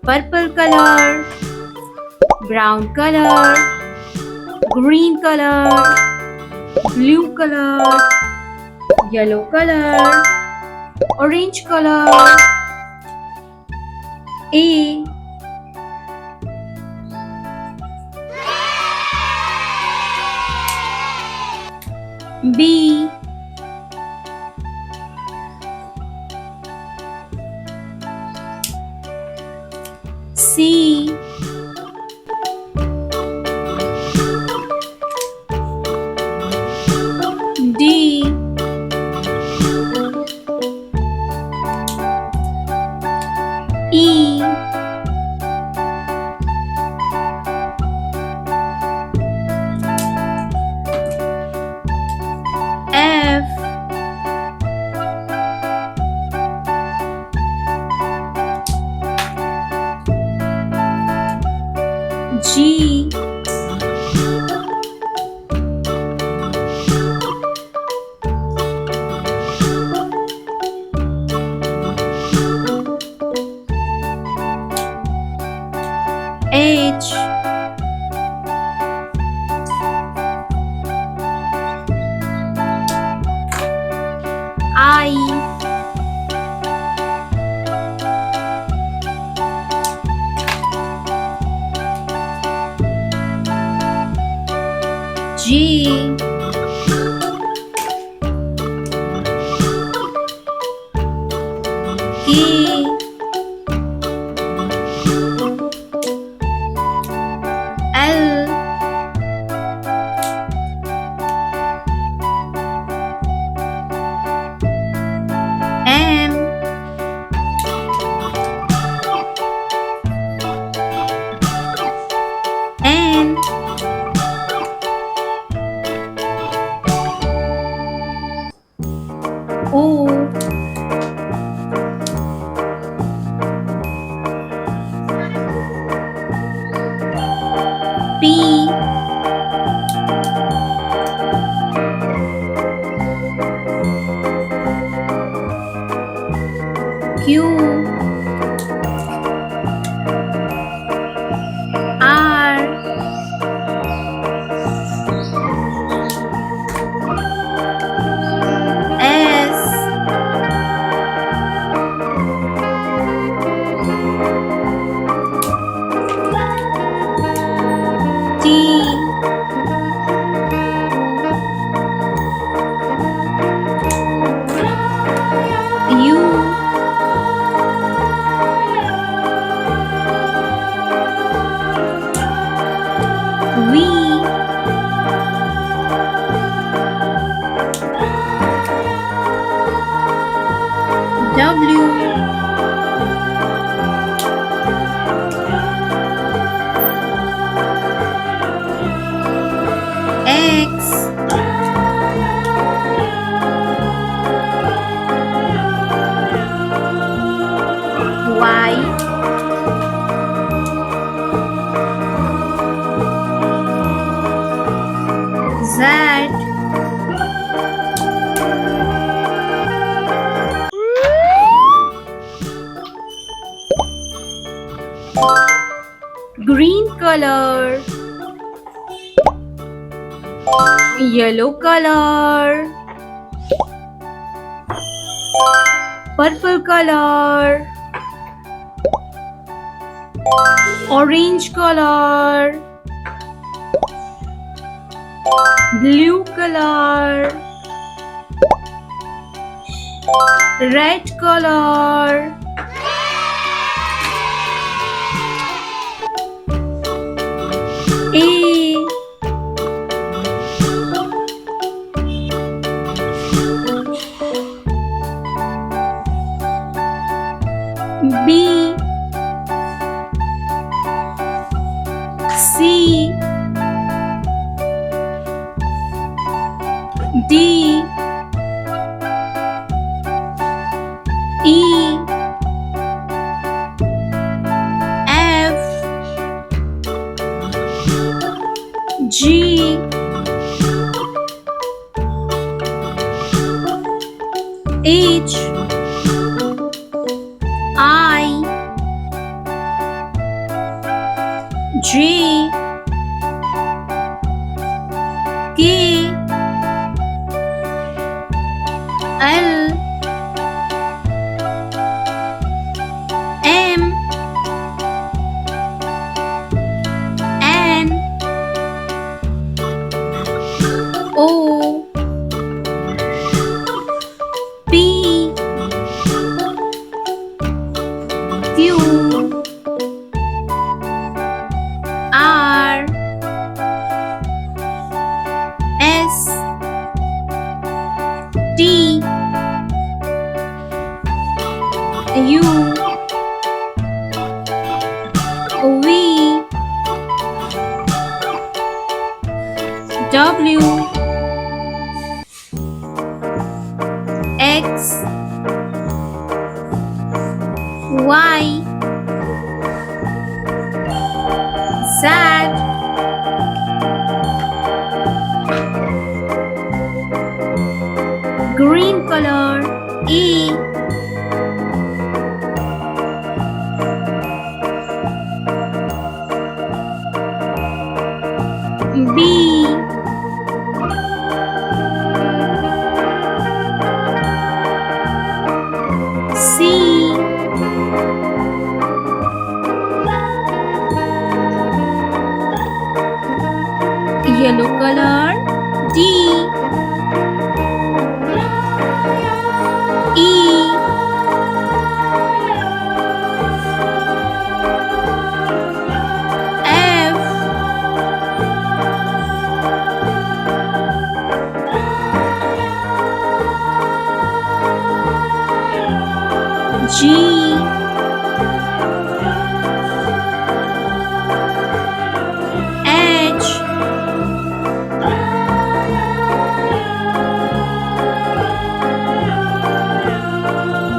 purple color, brown color, green color, blue color, yellow color, orange color. A, B, C, D, E, F, G, H, I, G, K, L, M, N, O, P, Q, R, S, T, U, V, W, X, Y, Z, green color, yellow color, purple color, orange color, blue color, red color, A, B, C, D, E, F, G, H, I, Q R S T U V W X Y Z green color E B C yellow color D E F G H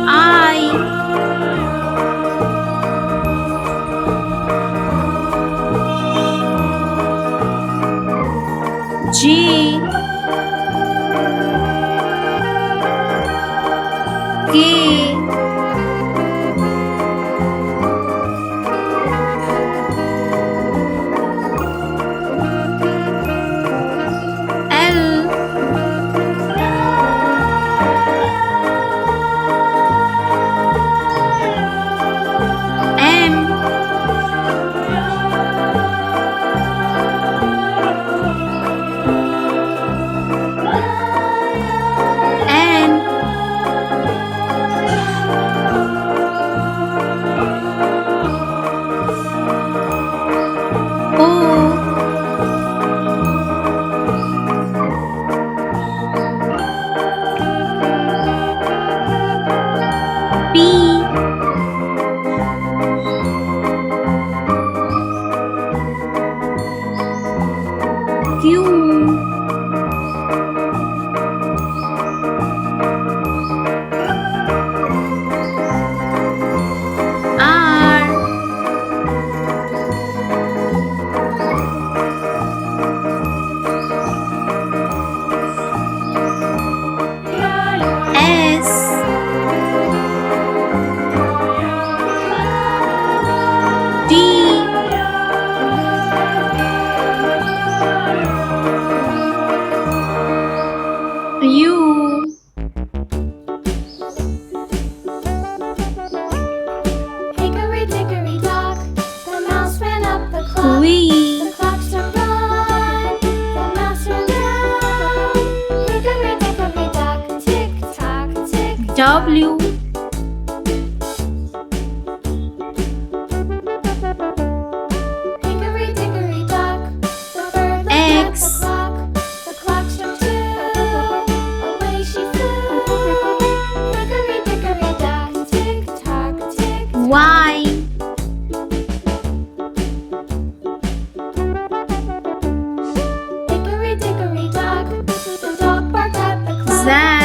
I J K L M N O P Q R S T U Hickory dickory dock, the mouse ran up the clock. V The clock struck one, the mouse ran down. Hickory dickory dock, tick tock, tick tock. W Hickory dickory dock, the bird looked at the X clock. The clock struck two, away she flew. Hickory dickory dock, tick tock, tick tock. Y Hickory dickory dock, the dog barked at the clock. Z